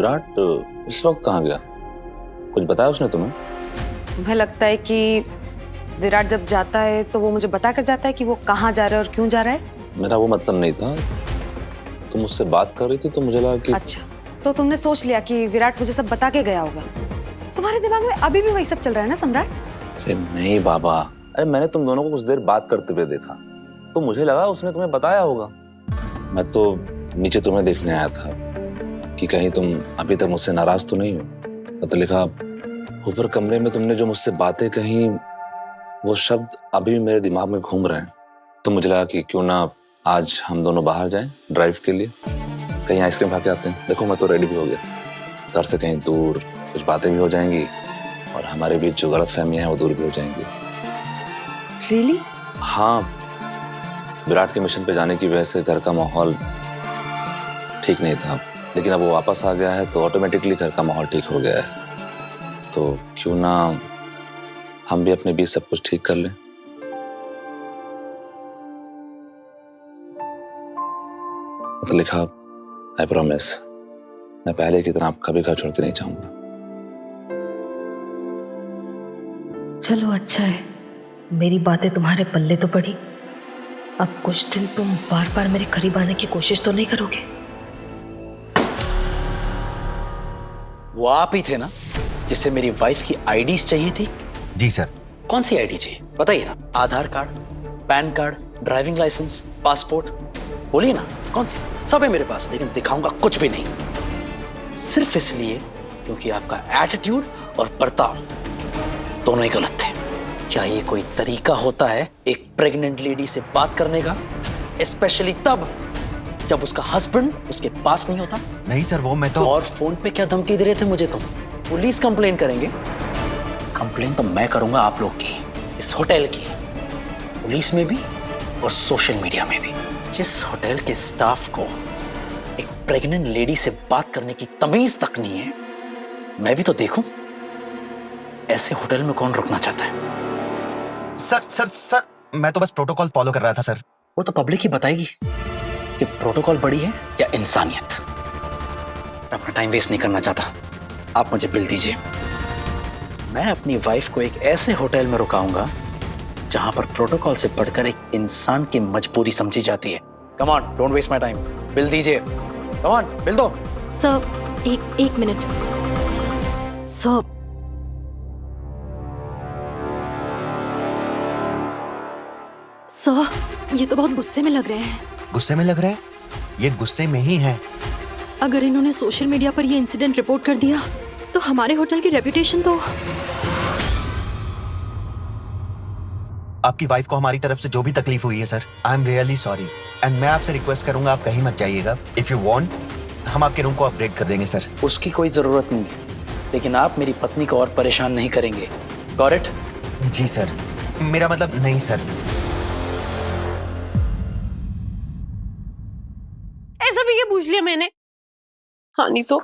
विराट इस वक्त कहाँ गया? कुछ बताया उसने तुम्हें? तुम्हें लगता है कि विराट जब जाता है तो वो मुझे बता कर जाता है कि वो कहाँ जा रहा है और क्यों जा रहा है? मेरा वो मतलब नहीं था। तुम मुझसे बात कर रही थी तो मुझे लगा कि अच्छा, तो तुमने सोच लिया कि विराट मुझे सब बता के गया होगा। तुम्हारे दिमाग में अभी भी वही सब चल रहा है ना सम्राट? अरे नहीं बाबा, अरे मैंने तुम दोनों को कुछ देर बात करते हुए देखा तो मुझे लगा उसने तुम्हें बताया होगा। मैं तो नीचे तुम्हें देखने आया था कि कहीं तुम अभी तक मुझसे नाराज तो नहीं हो। तो लिखा ऊपर कमरे में तुमने जो मुझसे बातें कही वो शब्द अभी भी मेरे दिमाग में घूम रहे हैं। तो मुझे लगा कि क्यों ना आज हम दोनों बाहर जाएं ड्राइव के लिए, कहीं आइसक्रीम खा के आते हैं। देखो मैं तो रेडी भी हो गया, घर से कहीं दूर, कुछ बातें भी हो जाएंगी और हमारे बीच जो गलतफहमियां हैं वो दूर भी हो जाएंगी। Really? हाँ, विराट के मिशन पे जाने की वजह से घर का माहौल ठीक नहीं था, लेकिन अब वो वापस आ गया है तो ऑटोमेटिकली घर का माहौल ठीक हो गया है। तो क्यों ना हम भी अपने बीच सब कुछ ठीक कर लें। तो लिखा आई प्रॉमिस, मैं पहले की तरह आपका भी घर छोड़ के नहीं जाऊंगा। चलो अच्छा है, मेरी बातें तुम्हारे पल्ले तो पड़ी। अब कुछ दिन तुम बार बार मेरे करीब आने की कोशिश तो नहीं करोगे? वो आप ही थे ना जिससे मेरी वाइफ की आईडीज चाहिए थी? जी सर। कौन सी आईडी चाहिए बताइए ना। Aadhaar card, PAN card, driving licence, passport, बोलिए ना कौन सी? सब है मेरे पास, लेकिन दिखाऊंगा कुछ भी नहीं। सिर्फ इसलिए क्योंकि आपका एटीट्यूड और बर्ताव दोनों ही गलत थे। क्या ये कोई तरीका होता है एक प्रेग्नेंट लेडी से बात करने का, स्पेशली तब जब उसका हस्बैंड उसके पास नहीं होता? नहीं सर, वो मैं तो। और फोन पे क्या धमकी दे रहे थे मुझे तुम? पुलिस कंप्लेन करेंगे? कंप्लेन तो मैं करूंगा आप लोग की, इस होटल की, पुलिस में भी और सोशल मीडिया में भी। जिस होटल के स्टाफ को एक प्रेग्नेंट लेडी से बात करने की तमीज तक नहीं है, मैं भी तो देखूं ऐसे होटल में कौन रुकना चाहता है? सर, मैं तो बस प्रोटोकॉल फॉलो कर रहा था सर। वो तो पब्लिक ही बताएगी कि प्रोटोकॉल बड़ी है या इंसानियत। मैं अपना टाइम वेस्ट नहीं करना चाहता, आप मुझे बिल दीजिए। मैं अपनी वाइफ को एक ऐसे होटल में रुकाऊंगा जहां पर प्रोटोकॉल से बढ़कर एक इंसान की मजबूरी समझी जाती है। Come on, don't waste my time, bill दीजिए। कम ऑन, बिल दो। सर एक मिनट सर। सर, ये तो बहुत गुस्से में लग रहे हैं। गुस्से में लग रहा है? ये गुस्से में ही है। अगर इन्होंने सोशल मीडिया पर ये इंसिडेंट रिपोर्ट कर दिया तो हमारे होटल की रेपुटेशन तो। आपकी वाइफ को हमारी तरफ से जो भी तकलीफ हुई है sir, I am really sorry. And मैं आपसे रिक्वेस्ट करूंगा आप कहीं मत जाइएगा। इफ यू वांट हम आपके रूम को अपग्रेड कर देंगे सर। उसकी कोई जरूरत नहीं है, लेकिन आप मेरी पत्नी को और परेशान नहीं करेंगे। Got it? जी सर, मेरा मतलब नहीं सर। ऐसा भी ये पूछ लिया मैंने? हाँ नहीं तो।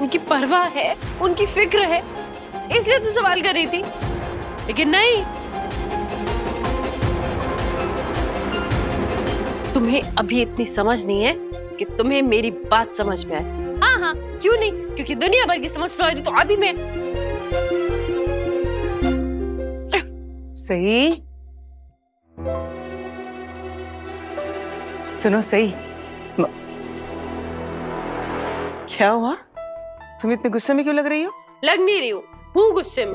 उनकी परवाह है, उनकी फिक्र है, इसलिए तो सवाल कर रही थी, लेकिन नहीं। तुम्हें अभी इतनी समझ नहीं है कि तुम्हें मेरी बात समझ में आए। हाँ हाँ, क्यों नहीं, क्योंकि दुनिया भर की समझ तो अभी मैं। सही सुनो, सही क्या हुआ? तुम इतने गुस्से में क्यों लग रही हो? लग नहीं रही हूँ गुस्से में।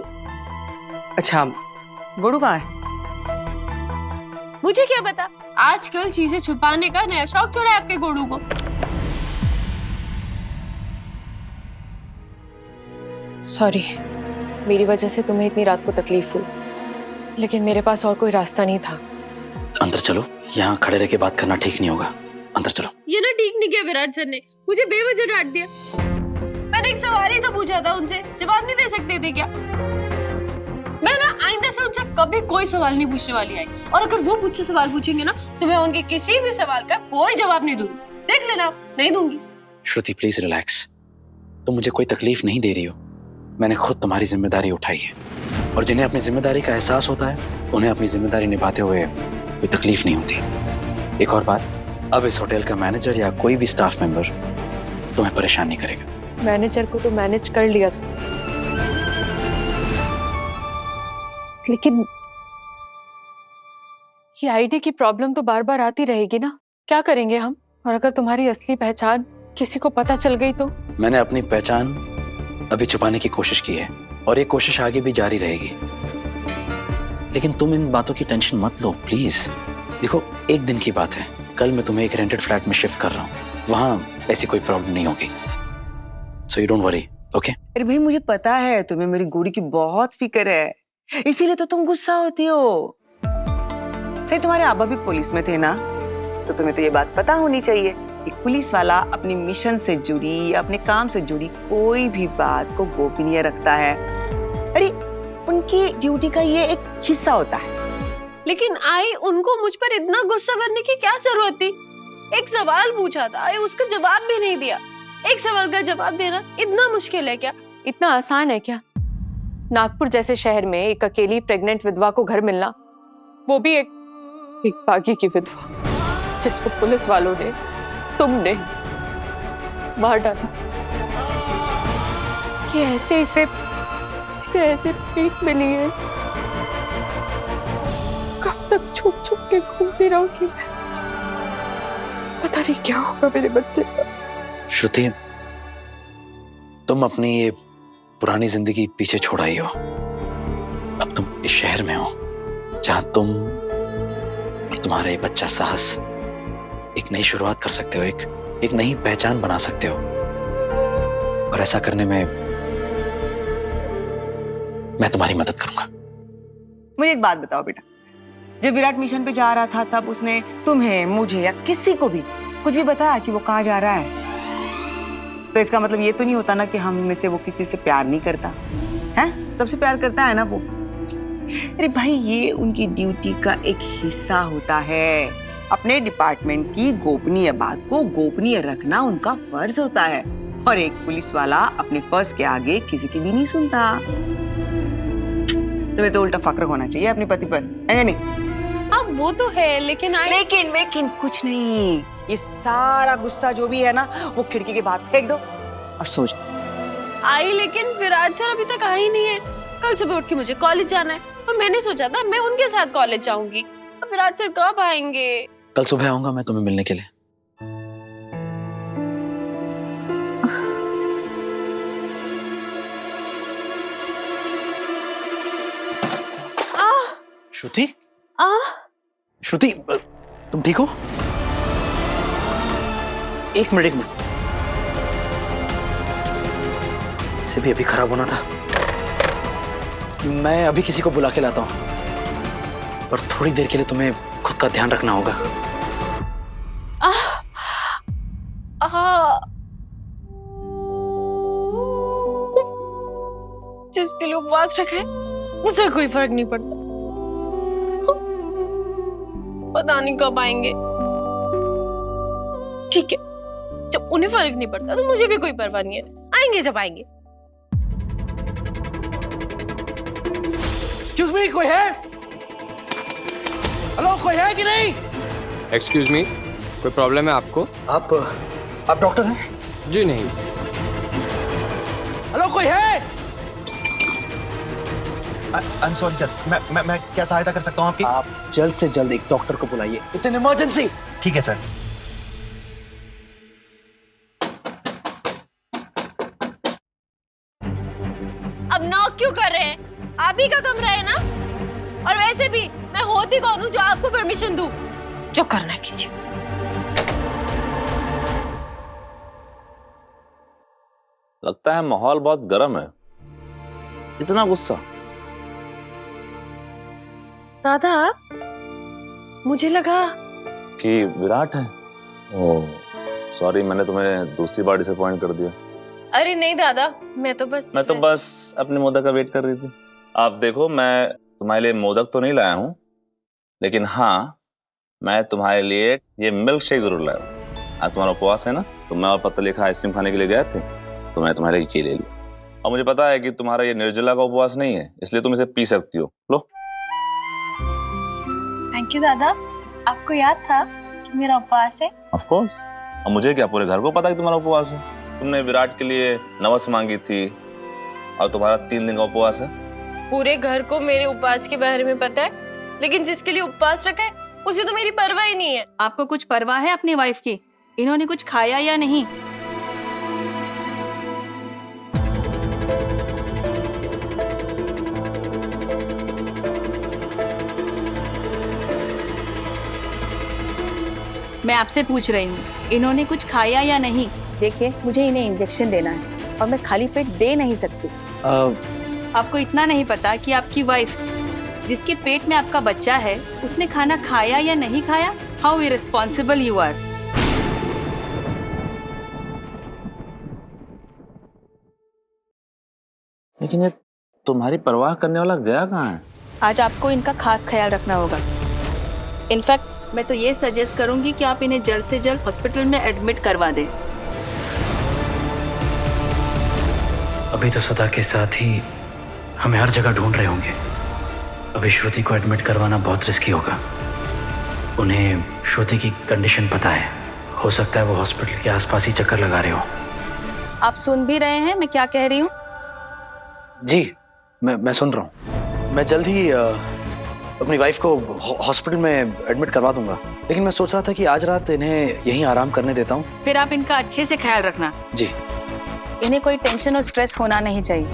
अच्छा, गोड़ू कहाँ है? मुझे क्या पता, आजकल चीजें छुपाने का नया शौक चढ़ा है आपके गोड़ू को। सॉरी, मेरी वजह से तुम्हें इतनी रात को तकलीफ हुई, लेकिन मेरे पास और कोई रास्ता नहीं था। अंदर चलो, यहाँ खड़े रह के बात करना ठीक नहीं होगा। अंदर चलो। ये ना ठीक नहीं किया विराट सर ने, मुझे बेवजह डांट दिया। मैंने एक सवाल ही तो पूछा था उनसे, जवाब नहीं दे सकते थे क्या? मैं ना आइंदा से उनसे कभी कोई सवाल नहीं पूछने वाली आई, और अगर वो मुझसे सवाल पूछेंगे ना तो मैं उनके किसी भी सवाल का कोई जवाब नहीं दूंगी। देख लेना, नहीं दूंगी। श्रुति प्लीज रिलैक्स, तुम मुझे कोई तकलीफ नहीं दे रही हो। मैंने खुद तुम्हारी जिम्मेदारी उठाई है, और जिन्हें अपनी जिम्मेदारी का एहसास होता है उन्हें अपनी जिम्मेदारी निभाते हुए कोई तकलीफ नहीं होती। एक और बात, अब इस होटल का मैनेजर या कोई भी स्टाफ मेंबर तुम्हें परेशान नहीं करेगा। मैनेजर को तो मैनेज कर लिया था, लेकिन ये आईडी की प्रॉब्लम तो बार बार आती रहेगी ना। क्या करेंगे हम? और अगर तुम्हारी असली पहचान किसी को पता चल गई तो? मैंने अपनी पहचान अभी छुपाने की कोशिश की है और ये कोशिश आगे भी जारी रहेगी। लेकिन तुम इन बातों की टेंशन मत लो प्लीज। देखो, एक दिन की बात है, कल मैं तुम्हें एक रेंटेड फ्लैट में शिफ्ट कर रहा हूँ, वहां ऐसी कोई प्रॉब्लम नहीं होगी। So you don't worry, okay? अरे भाई, मुझे पता है तुम्हें मेरी गुड़ी की बहुत फिक्र है, इसीलिए तो तुम गुस्सा होती हो। सही, तुम्हारे आबा भी पुलिस में थे ना, तो तुम्हें तो ये बात पता होनी चाहिए। एक पुलिस वाला अपनी मिशन से जुड़ी या अपने काम से जुड़ी कोई भी बात को गोपनीय रखता है। अरे उनकी ड्यूटी का ये एक हिस्सा होता है। लेकिन आई, उनको मुझ पर इतना गुस्सा करने की क्या जरूरत थी? एक सवाल पूछा था, आई उसका जवाब भी नहीं दिया। एक सवाल का जवाब देना इतना मुश्किल है क्या? इतना आसान है क्या? नागपुर जैसे शहर में एक अकेली प्रेग्नेंट विधवा को घर मिलना, वो भी एक बागी की विधवा जिसको पुलिस वालों ने, तुमने मार डाला। ये इसे ऐसे पीठ मिली है। कब तक छुप छुप के घूमती रहूंगी मैं? पता नहीं क्या होगा मेरे बच्चे का। श्रुति, तुम अपनी ये पुरानी जिंदगी पीछे छोड़ आई हो। अब तुम इस शहर में हो जहां तुम और तुम्हारा ये बच्चा साहस एक नई शुरुआत कर सकते हो, एक नई पहचान बना सकते हो। और ऐसा करने में मैं तुम्हारी मदद करूंगा। मुझे एक बात बताओ बेटा, जब विराट मिशन पे जा रहा था तब उसने तुम्हें, मुझे या किसी को भी कुछ भी बताया कि वो कहाँ जा रहा है? तो इसका मतलब ये तो नहीं होता ना कि हम में से वो किसी से प्यार नहीं करता है? सबसे प्यार करता है ना वो। अरे भाई, ये उनकी ड्यूटी का एक हिस्सा होता है। अपने डिपार्टमेंट की गोपनीय बात को गोपनीय रखना उनका फर्ज होता है, और एक पुलिस वाला अपने फर्ज के आगे किसी की भी नहीं सुनता। तुम्हें तो उल्टा फक्र होना चाहिए अपने पति पर, है नहीं? अब वो तो है, लेकिन आई, लेकिन कुछ नहीं। ये सारा गुस्सा जो भी है ना, वो खिड़की के बाहर फेंक दो और सो जाओ। आई, लेकिन विराट सर अभी तक आ ही नहीं है। कल सुबह उठ के मुझे कॉलेज जाना है और मैंने सोचा था मैं उनके साथ कॉलेज जाऊंगी। अब विराट सर कब आएंगे? कल सुबह आऊंगा मैं तुम्हें मिलने के लिए। श्रुति, श्रुति, तुम ठीक हो? एक मिनट इससे भी अभी खराब होना था। मैं अभी किसी को बुला के लाता हूं, पर थोड़ी देर के लिए तुम्हें खुद का ध्यान रखना होगा। जिसके लिए उपवास रखे उसे कोई फर्क नहीं पड़ता। पता नहीं कब आएंगे। ठीक है, जब उन्हें फर्क नहीं पड़ता तो मुझे भी कोई परवाह नहीं है। आएंगे जब आएंगे। एक्सक्यूज मी, कोई है? हेलो, कोई है कि नहीं? एक्सक्यूज मी, कोई प्रॉब्लम है आपको? आप डॉक्टर हैं? जी नहीं। हेलो, कोई है? आई एम सॉरी सर, मैं क्या सहायता कर सकता हूँ आपकी? आप जल्द से जल्द एक डॉक्टर को बुलाइए। It's an emergency. ठीक है सर। अब नॉक क्यों कर रहे हैं? आप ही का कमरा है ना? और वैसे भी मैं होती कौन हूँ जो आपको परमिशन दूं? जो करना है कीजिए। लगता है माहौल बहुत गर्म है। इतना गुस्सा? दादा, मुझे लगा कि विराट है। ओह सॉरी, मैंने तुम्हें दूसरी बार डिसअपॉइंट कर दिया। अरे नहीं दादा, मैं तो बस अपने मोदक का वेट कर रही थी। आप देखो, मैं तुम्हारे लिए मोदक तो नहीं लाया हूँ, लेकिन हाँ, मैं तुम्हारे लिए ये मिल्क शेक जरूर लाया हूँ। आज तुम्हारा उपवास है ना, तो मैं और पत्ता लेखा आइसक्रीम खाने के लिए गए थे, तो मैं तुम्हारे लिए ये ले लिया। और मुझे पता है कि तुम्हारा ये निर्जला का उपवास नहीं है, इसलिए तुम इसे पी सकती हो। लो। थैंक यू दादा, आपको याद था कि मेरा उपवास है? Of course. अब मुझे क्या, पूरे घर को पता है कि तुम्हारा उपवास है। तुमने विराट के लिए नवस मांगी थी और तुम्हारा 3 दिन का उपवास है। पूरे घर को मेरे उपवास के बारे में पता है, लेकिन जिसके लिए उपवास रखा है उसे तो मेरी परवाह ही नहीं है। आपको कुछ परवाह है अपनी वाइफ की? इन्होंने कुछ खाया या नहीं? मैं आपसे पूछ रही हूँ, इन्होंने कुछ खाया या नहीं? देखिए, मुझे इन्हें इंजेक्शन देना है और मैं खाली पेट दे नहीं सकती। आपको इतना नहीं पता कि आपकी वाइफ, जिसके पेट में आपका बच्चा है, उसने खाना खाया या नहीं खाया? How irresponsible you are. लेकिन ये तुम्हारी परवाह करने वाला गया कहाँ है? आज आपको इनका खास ख्याल रखना होगा। इनफैक्ट मैं तो ये सजेस्ट करूंगी कि आप इन्हें जल्द से जल्द हॉस्पिटल में एडमिट करवा दें। अभी तो सदा के साथ ही हमें हर जगह ढूंढ रहे होंगे। अभी श्रुति को एडमिट करवाना बहुत रिस्की होगा। उन्हें श्रुति की कंडीशन पता है, हो सकता है वो हॉस्पिटल के आसपास ही चक्कर लगा रहे हो। आप सुन भी रहे हैं मैं क्या कह रही हूँ? जी, मैं सुन रहा हूँ। मैं जल्द ही अपनी वाइफ को हॉस्पिटल में एडमिट करवा दूंगा, लेकिन मैं सोच रहा था कि आज रात इन्हें यहीं आराम करने देता हूँ। फिर आप इनका अच्छे से ख्याल रखना। जी। इन्हें कोई टेंशन और स्ट्रेस होना नहीं चाहिए,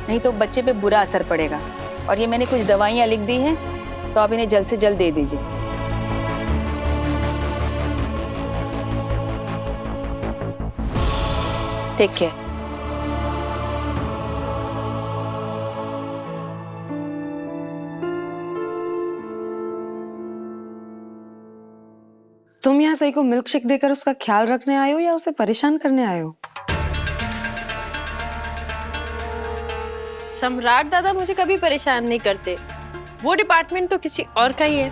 नहीं तो बच्चे पे बुरा असर पड़ेगा। और ये मैंने कुछ दवाइयाँ लिख दी हैं, तो आप इन्हें जल्द से जल्द दे दीजिए। Take care. तुम यहाँ सही को मिल्क शेक देकर उसका ख्याल रखने आए हो या उसे परेशान करने आए हो? सम्राट दादा मुझे कभी परेशान नहीं करते, वो डिपार्टमेंट तो किसी और का ही है।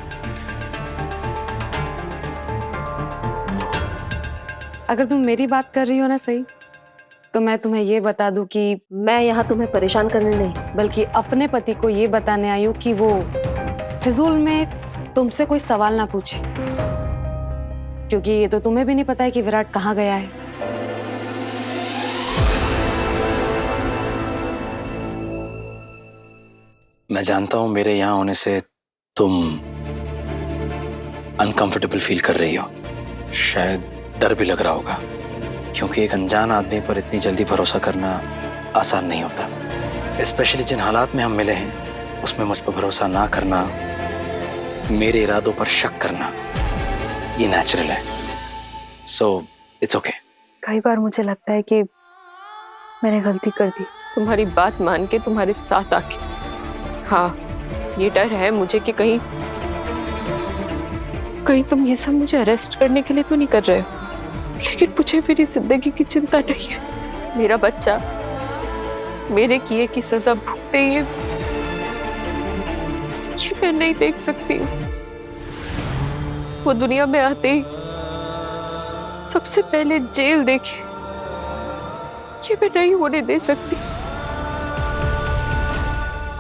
अगर तुम मेरी बात कर रही हो ना सही, तो मैं तुम्हें ये बता दूं कि मैं यहाँ तुम्हें परेशान करने नहीं, बल्कि अपने पति को ये बताने आई हूँ कि वो फिजूल में तुमसे कोई सवाल ना पूछे, क्योंकि ये तो तुम्हें भी नहीं पता है कि विराट कहाँ गया है। मैं जानता हूँ मेरे यहाँ होने से तुम अनकंफर्टेबल फील कर रही हो, शायद डर भी लग रहा होगा, क्योंकि एक अनजान आदमी पर इतनी जल्दी भरोसा करना आसान नहीं होता। स्पेशली जिन हालात में हम मिले हैं उसमें मुझ पर भरोसा ना करना, मेरे इरादों पर शक करना, ये नेचुरल है। So it's okay. कई बार मुझे लगता है कि मैंने गलती कर दी, तुम्हारी बात मान के तुम्हारे साथ आके। हाँ, ये डर है मुझे कि कहीं तुम ये सब मुझे अरेस्ट करने के लिए तो नहीं कर रहे हो, लेकिन मुझे मेरी जिंदगी की चिंता नहीं है। मेरा बच्चा मेरे किए की सजा भुगते ये मैं नहीं देख सकती हूँ। वो दुनिया में आते ही सबसे पहले जेल देखे, ये मैं नहीं होने दे सकती।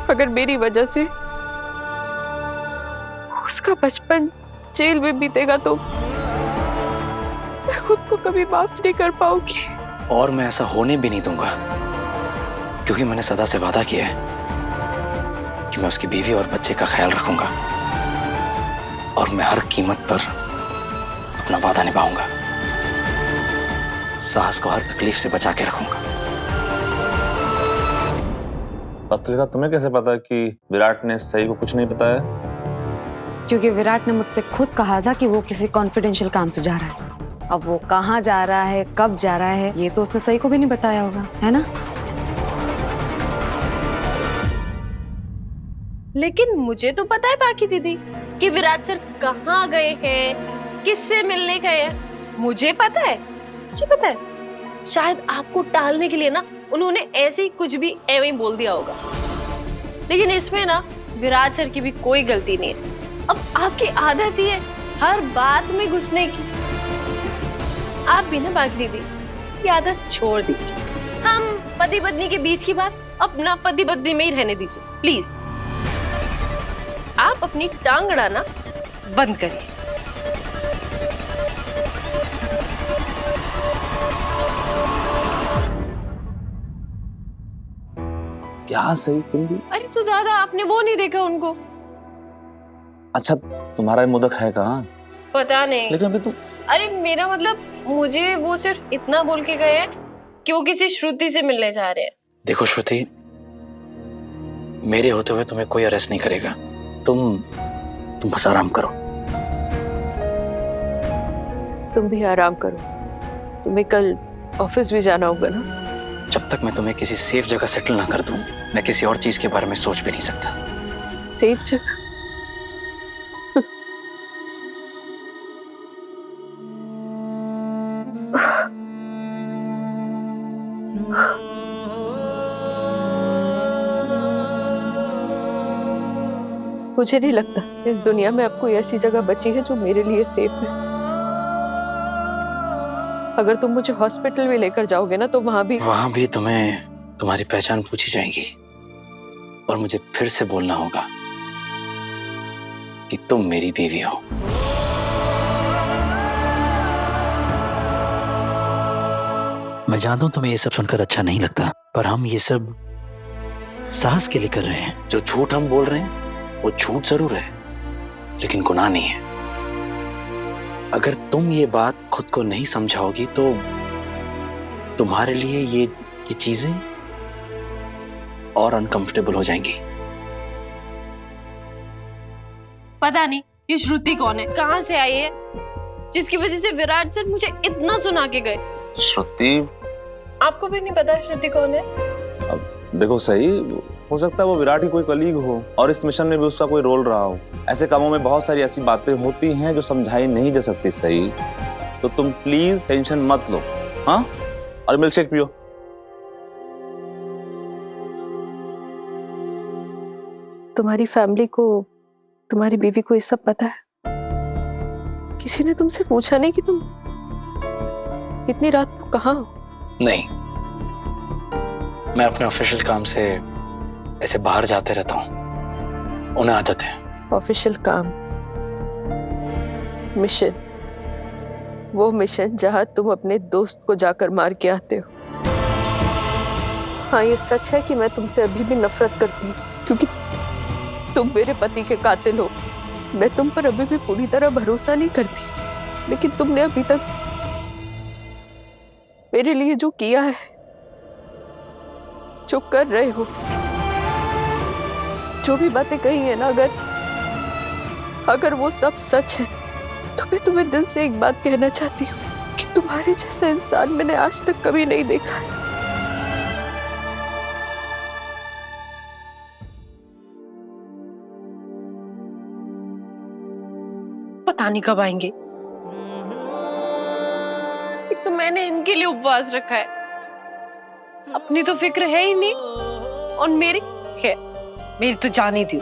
अगर मेरी वजह से उसका बचपन जेल में बीतेगा तो मैं खुद को कभी माफ नहीं कर पाऊंगी। और मैं ऐसा होने भी नहीं दूंगा, क्योंकि मैंने सदा से वादा किया है कि मैं उसकी बीवी और बच्चे का ख्याल रखूंगा, और मैं हर कीमत पर अपना वादा निभाऊंगा। साहस को हर तकलीफ से बचा के रखूंगा। पत्रिका, तुम्हें कैसे पता कि विराट ने सही को कुछ नहीं बताया? क्योंकि विराट ने मुझसे खुद कहा था कि वो किसी कॉन्फिडेंशियल काम से जा रहा है। अब वो कहाँ जा रहा है, कब जा रहा है, ये तो उसने सही को भी नहीं बताया होगा, है ना? लेकिन मुझे तो पता है बाकी दीदी कि विराट सर कहाँ गए हैं, किससे मिलने गए हैं। मुझे पता है, मुझे पता है। शायद आपको टालने के लिए ना उन्होंने ऐसे ही कुछ भी एवं ही बोल दिया होगा, लेकिन इसमें ना विराट सर की भी कोई गलती नहीं है। अब आपकी आदत ही है हर बात में घुसने की। आप भी ना बाकी दीदी ये आदत छोड़ दीजिए। हम पति पत्नी के बीच की बात अपना पति पत्नी में ही रहने दीजिए प्लीज। आप अपनी टांग अड़ाना बंद करिए। क्या सही तुम भी? अरे तो दादा आपने वो नहीं देखा उनको? अच्छा तुम्हारा ये मोदक है कहाँ? पता नहीं। लेकिन अभी तुम अरे मेरा मतलब मुझे वो सिर्फ इतना बोल के गए हैं कि वो किसी श्रुति से मिलने जा रहे हैं। देखो श्रुति, मेरे होते हुए तुम्हें कोई अरेस्ट नहीं करेगा। तुम बस आराम करो। तुम भी आराम करो, तुम्हें कल ऑफिस भी जाना होगा ना। जब तक मैं तुम्हें किसी सेफ जगह सेटल ना कर दूं, मैं किसी और चीज के बारे में सोच भी नहीं सकता। सेफ जगह? मुझे नहीं लगता इस दुनिया में अब कोई ऐसी जगह बची है जो मेरे लिए सेफ है। अगर तुम मुझे हॉस्पिटल में लेकर जाओगे ना तो वहां भी तुम्हें तुम्हारी पहचान पूछी जाएगी और मुझे फिर से बोलना होगा कि तुम मेरी बीवी हो। मैं जानता हूं तुम्हें ये सब सुनकर अच्छा नहीं लगता, पर हम ये सब साहस के लिए कर रहे हैं। जो झूठ हम बोल रहे हैं वो झूठ जरूर है, लेकिन गुनाह नहीं है। अगर तुम ये बात खुद को नहीं समझाओगी तो तुम्हारे लिए ये चीजें और अनकंफर्टेबल हो जाएंगी। पता नहीं ये श्रुति कौन है, कहाँ से आई है, जिसकी वजह से विराट सर मुझे इतना सुना के गए। श्रुति? आपको भी नहीं पता श्रुति कौन है? अब देखो सही, हो सकता है वो विराट की कोई कलीग हो और इस मिशन में भी उसका कोई रोल रहा हो। ऐसे कामों में बहुत सारी ऐसी बातें होती हैं जो समझाई नहीं जा सकती। सही, तो तुम प्लीज टेंशन मत लो, हाँ? और मिल्क शेक पियो। तुम्हारी फैमिली को, तुम्हारी बीवी को ये सब पता है? किसी ने तुमसे पूछा नहीं कि तुम इतनी रात को कहाँ हो? नहीं, मैं अपने ऑफिशियल काम से ऐसे बाहर जाते रहता हूँ, उन्हें आदत है। ऑफिशियल काम, मिशन, वो मिशन जहां तुम अपने दोस्त को जाकर मार के आते हो। हाँ, ये सच है कि मैं तुमसे अभी भी नफरत करती हूँ क्योंकि तुम मेरे पति के कातिल हो। मैं तुम पर अभी भी पूरी तरह भरोसा नहीं करती, लेकिन तुमने अभी तक मेरे लिए जो किया है, जो कर रहे हो, जो भी बातें कही है ना, अगर वो सब सच है तो मैं तुम्हें दिल से एक बात कहना चाहती हूँ कि तुम्हारे जैसा इंसान मैंने आज तक कभी नहीं देखा है। पता नहीं कब आएंगे। एक तो मैंने इनके लिए उपवास रखा है, अपनी तो फिक्र है ही नहीं, और मेरी तो जान ही थी।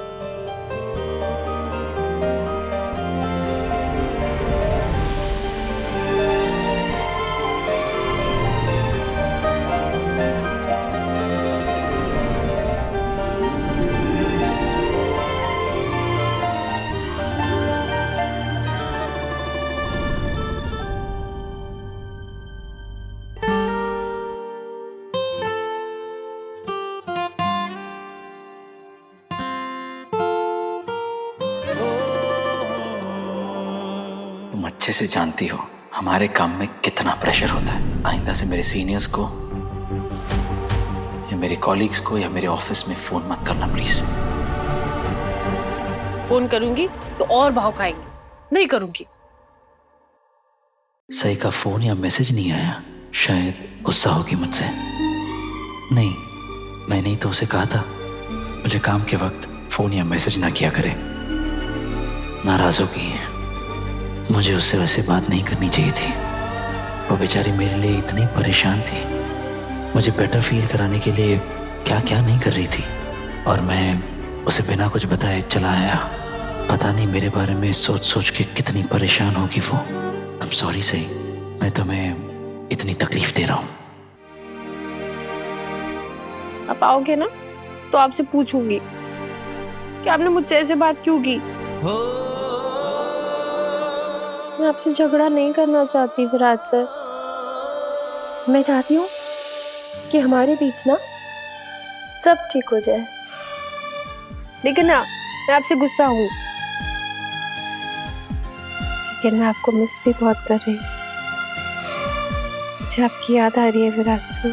तुम अच्छे से जानती हो हमारे काम में कितना प्रेशर होता है। आइंदा से मेरे सीनियर्स को या मेरे कॉलीग्स को या मेरे ऑफिस में फोन मत करना प्लीज। फोन करूंगी तो और भाव खाएंगे, नहीं करूंगी। सही का फोन या मैसेज नहीं आया, शायद गुस्सा होगी मुझसे। नहीं, मैंने ही तो उसे कहा था मुझे काम के वक्त फोन या मैसेज ना किया करे। नाराज होगी, मुझे उससे वैसे बात नहीं करनी चाहिए थी। वो बेचारी मेरे लिए इतनी परेशान थी, मुझे बेटर फील कराने के लिए क्या क्या नहीं कर रही थी, और मैं उसे बिना कुछ बताए चला आया। पता नहीं मेरे बारे में सोच सोच के कितनी परेशान होगी वो। आई एम सॉरी सही, मैं तुम्हें इतनी तकलीफ दे रहा हूँ। आप आओगे ना तो आपसे पूछूंगी कि आपने मुझसे ऐसे बात क्यों की। मैं आपसे झगड़ा नहीं करना चाहती विराट सर, मैं चाहती हूँ कि हमारे बीच ना सब ठीक हो जाए। लेकिन हाँ, मैं आपसे गुस्सा हूँ, लेकिन मैं आपको मिस भी बहुत कर रही हूँ। मुझे आपकी याद आ रही है विराट से।